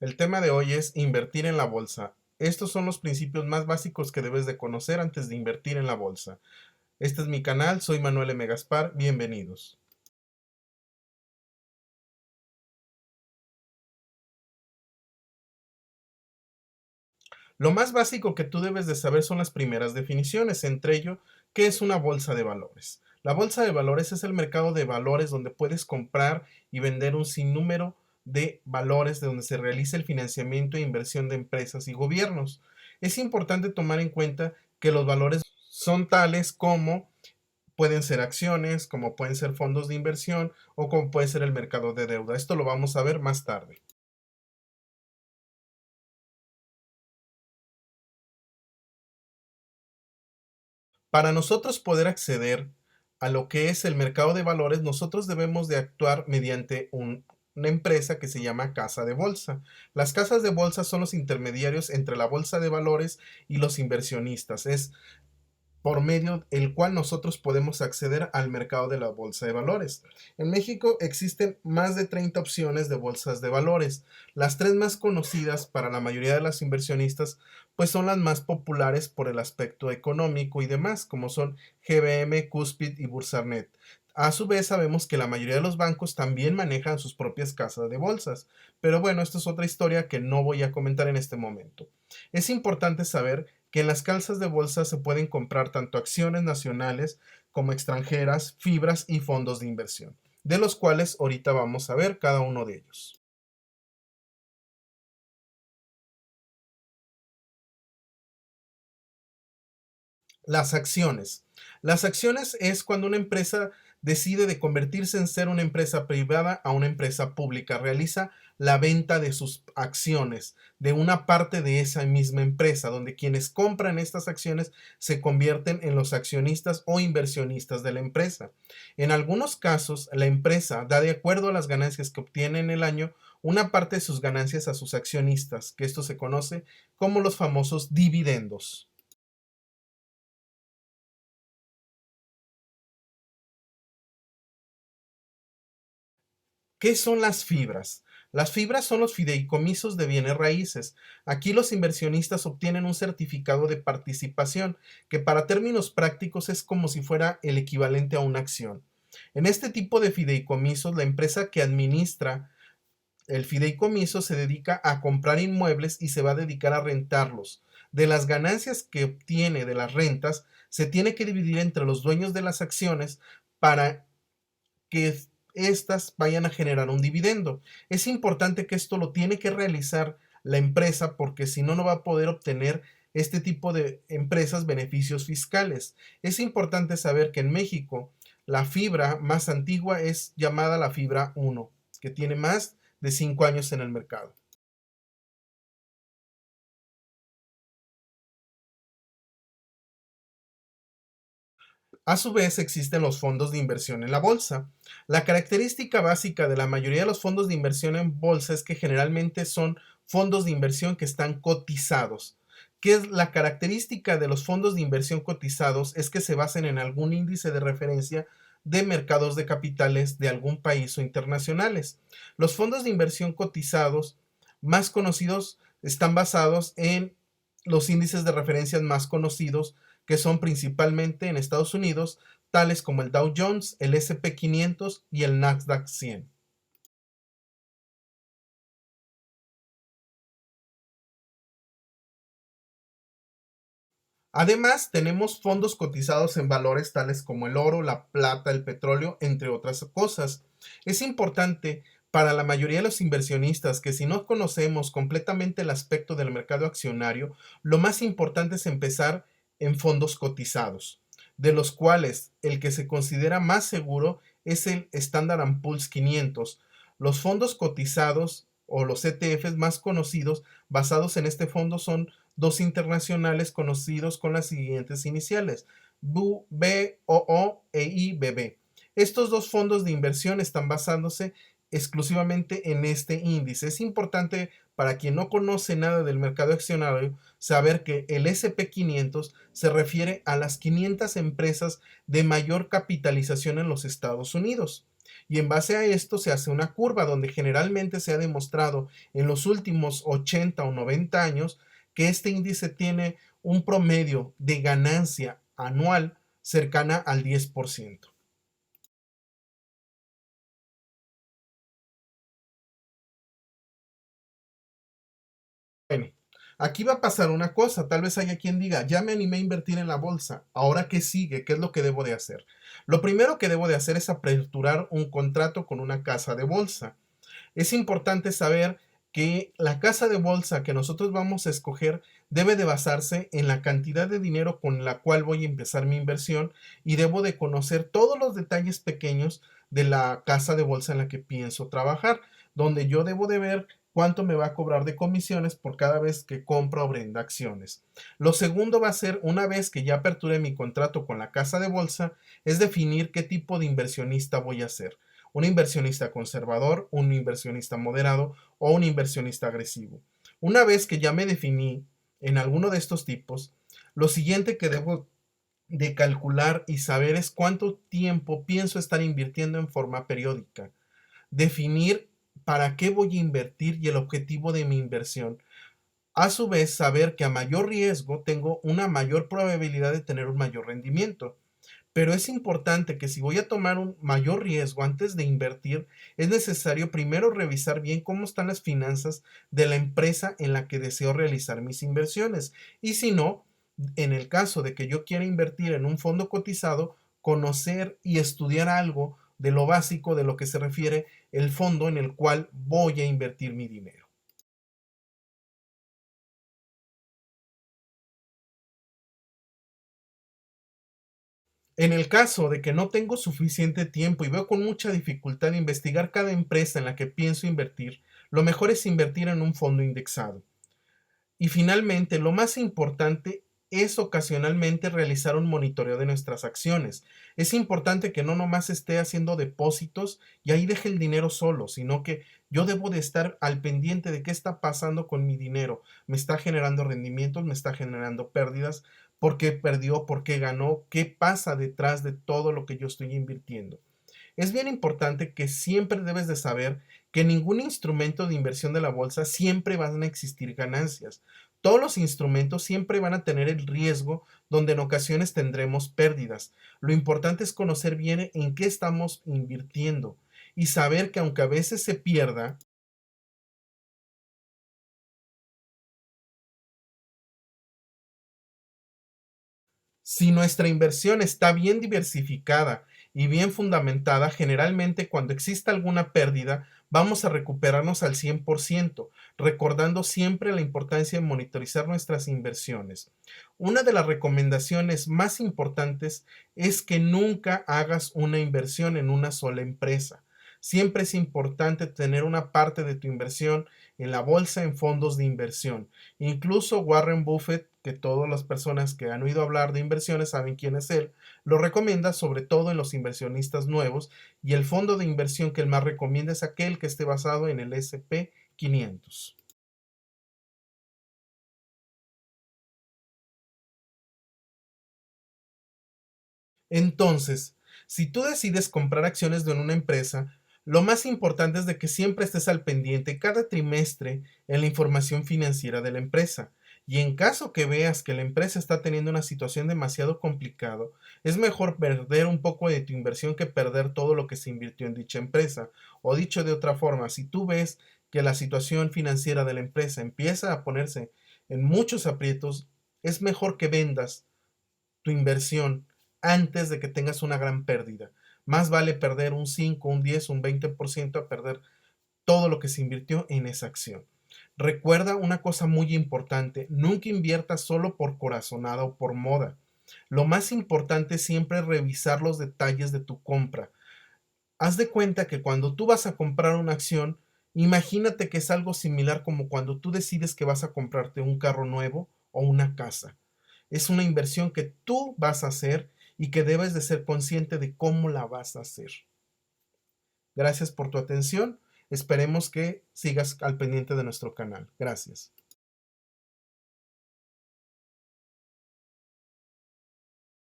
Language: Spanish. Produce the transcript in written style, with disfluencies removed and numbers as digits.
El tema de hoy es invertir en la bolsa. Estos son los principios más básicos que debes de conocer antes de invertir en la bolsa. Este es mi canal, soy Manuel M. Gaspar, bienvenidos. Lo más básico que tú debes de saber son las primeras definiciones, entre ello, ¿qué es una bolsa de valores? La bolsa de valores es el mercado de valores donde puedes comprar y vender un sinnúmero de valores de donde se realiza el financiamiento e inversión de empresas y gobiernos. Es importante tomar en cuenta que los valores son tales como pueden ser acciones, como pueden ser fondos de inversión o como puede ser el mercado de deuda. Esto lo vamos a ver más tarde. Para nosotros poder acceder a lo que es el mercado de valores, nosotros debemos de actuar mediante una empresa que se llama casa de bolsa. Las casas de bolsa son los intermediarios entre la bolsa de valores y los inversionistas. Es por medio el cual nosotros podemos acceder al mercado de la bolsa de valores. En México existen más de 30 opciones de bolsas de valores. Las tres más conocidas para la mayoría de los inversionistas pues son las más populares por el aspecto económico y demás, como son GBM, Cuspid y Bursarnet. A su vez sabemos que la mayoría de los bancos también manejan sus propias casas de bolsas, pero bueno, esto es otra historia que no voy a comentar en este momento. Es importante saber que en las casas de bolsa se pueden comprar tanto acciones nacionales como extranjeras, fibras y fondos de inversión, de los cuales ahorita vamos a ver cada uno de ellos. Las acciones. Las acciones es cuando una empresa decide de convertirse en ser una empresa privada a una empresa pública, realiza la venta de sus acciones, de una parte de esa misma empresa, donde quienes compran estas acciones se convierten en los accionistas o inversionistas de la empresa. En algunos casos, la empresa da de acuerdo a las ganancias que obtiene en el año una parte de sus ganancias a sus accionistas, que esto se conoce como los famosos dividendos. ¿Qué son las fibras? Las fibras son los fideicomisos de bienes raíces. Aquí los inversionistas obtienen un certificado de participación, que para términos prácticos es como si fuera el equivalente a una acción. En este tipo de fideicomisos, la empresa que administra el fideicomiso se dedica a comprar inmuebles y se va a dedicar a rentarlos. De las ganancias que obtiene de las rentas, se tiene que dividir entre los dueños de las acciones para que estas vayan a generar un dividendo. Es importante que esto lo tiene que realizar la empresa porque si no, no va a poder obtener este tipo de empresas beneficios fiscales. Es importante saber que en México la fibra más antigua es llamada la fibra 1, que tiene más de 5 años en el mercado. A su vez, existen los fondos de inversión en la bolsa. La característica básica de la mayoría de los fondos de inversión en bolsa es que generalmente son fondos de inversión que están cotizados. ¿Qué es la característica de los fondos de inversión cotizados? Es que se basan en algún índice de referencia de mercados de capitales de algún país o internacionales. Los fondos de inversión cotizados más conocidos están basados en los índices de referencias más conocidos que son principalmente en Estados Unidos, tales como el Dow Jones, el SP 500 y el Nasdaq 100. Además, tenemos fondos cotizados en valores tales como el oro, la plata, el petróleo, entre otras cosas. Es importante para la mayoría de los inversionistas que si no conocemos completamente el aspecto del mercado accionario, lo más importante es empezar en fondos cotizados, de los cuales el que se considera más seguro es el Standard Poor's 500. Los fondos cotizados o los ETFs más conocidos basados en este fondo son dos internacionales conocidos con las siguientes iniciales, BOO e IBB. Estos dos fondos de inversión están basándose exclusivamente en este índice. Es importante para quien no conoce nada del mercado accionario saber que el SP 500 se refiere a las 500 empresas de mayor capitalización en los Estados Unidos. Y en base a esto se hace una curva donde generalmente se ha demostrado en los últimos 80 o 90 años que este índice tiene un promedio de ganancia anual cercana al 10%. Bueno, aquí va a pasar una cosa, tal vez haya quien diga, ya me animé a invertir en la bolsa, ahora qué sigue, qué es lo que debo de hacer. Lo primero que debo de hacer es aperturar un contrato con una casa de bolsa. Es importante saber que la casa de bolsa que nosotros vamos a escoger debe de basarse en la cantidad de dinero con la cual voy a empezar mi inversión y debo de conocer todos los detalles pequeños de la casa de bolsa en la que pienso trabajar, donde yo debo de ver cuánto me va a cobrar de comisiones por cada vez que compro o venda acciones. Lo segundo va a ser, una vez que ya aperture mi contrato con la casa de bolsa, es definir qué tipo de inversionista voy a ser. Un inversionista conservador, un inversionista moderado o un inversionista agresivo. Una vez que ya me definí en alguno de estos tipos, lo siguiente que debo de calcular y saber es cuánto tiempo pienso estar invirtiendo en forma periódica. Definir para qué voy a invertir y el objetivo de mi inversión. A su vez, saber que a mayor riesgo tengo una mayor probabilidad de tener un mayor rendimiento. Pero es importante que si voy a tomar un mayor riesgo antes de invertir, es necesario primero revisar bien cómo están las finanzas de la empresa en la que deseo realizar mis inversiones. Y si no, en el caso de que yo quiera invertir en un fondo cotizado, conocer y estudiar algo de lo básico de lo que se refiere el fondo en el cual voy a invertir mi dinero. En el caso de que no tengo suficiente tiempo y veo con mucha dificultad investigar cada empresa en la que pienso invertir, lo mejor es invertir en un fondo indexado. Y finalmente, lo más importante es ocasionalmente realizar un monitoreo de nuestras acciones. Es importante que no nomás esté haciendo depósitos y ahí deje el dinero solo, sino que yo debo de estar al pendiente de qué está pasando con mi dinero. ¿Me está generando rendimientos? ¿Me está generando pérdidas? ¿Por qué perdió? ¿Por qué ganó? ¿Qué pasa detrás de todo lo que yo estoy invirtiendo? Es bien importante que siempre debes de saber que en ningún instrumento de inversión de la bolsa siempre van a existir ganancias. Todos los instrumentos siempre van a tener el riesgo donde en ocasiones tendremos pérdidas. Lo importante es conocer bien en qué estamos invirtiendo y saber que aunque a veces se pierda, si nuestra inversión está bien diversificada y bien fundamentada, generalmente cuando exista alguna pérdida, vamos a recuperarnos al 100%, recordando siempre la importancia de monitorizar nuestras inversiones. Una de las recomendaciones más importantes es que nunca hagas una inversión en una sola empresa. Siempre es importante tener una parte de tu inversión en la bolsa en fondos de inversión. Incluso Warren Buffett, que todas las personas que han oído hablar de inversiones saben quién es él, lo recomienda sobre todo en los inversionistas nuevos y el fondo de inversión que él más recomienda es aquel que esté basado en el S&P 500. Entonces, si tú decides comprar acciones de una empresa, lo más importante es de que siempre estés al pendiente cada trimestre en la información financiera de la empresa. Y en caso que veas que la empresa está teniendo una situación demasiado complicada, es mejor perder un poco de tu inversión que perder todo lo que se invirtió en dicha empresa. O dicho de otra forma, si tú ves que la situación financiera de la empresa empieza a ponerse en muchos aprietos, es mejor que vendas tu inversión antes de que tengas una gran pérdida. Más vale perder un 5, un 10, un 20% a perder todo lo que se invirtió en esa acción. Recuerda una cosa muy importante, nunca inviertas solo por corazonada o por moda. Lo más importante siempre es revisar los detalles de tu compra. Haz de cuenta que cuando tú vas a comprar una acción, imagínate que es algo similar como cuando tú decides que vas a comprarte un carro nuevo o una casa. Es una inversión que tú vas a hacer y que debes de ser consciente de cómo la vas a hacer. Gracias por tu atención. Esperemos que sigas al pendiente de nuestro canal. Gracias.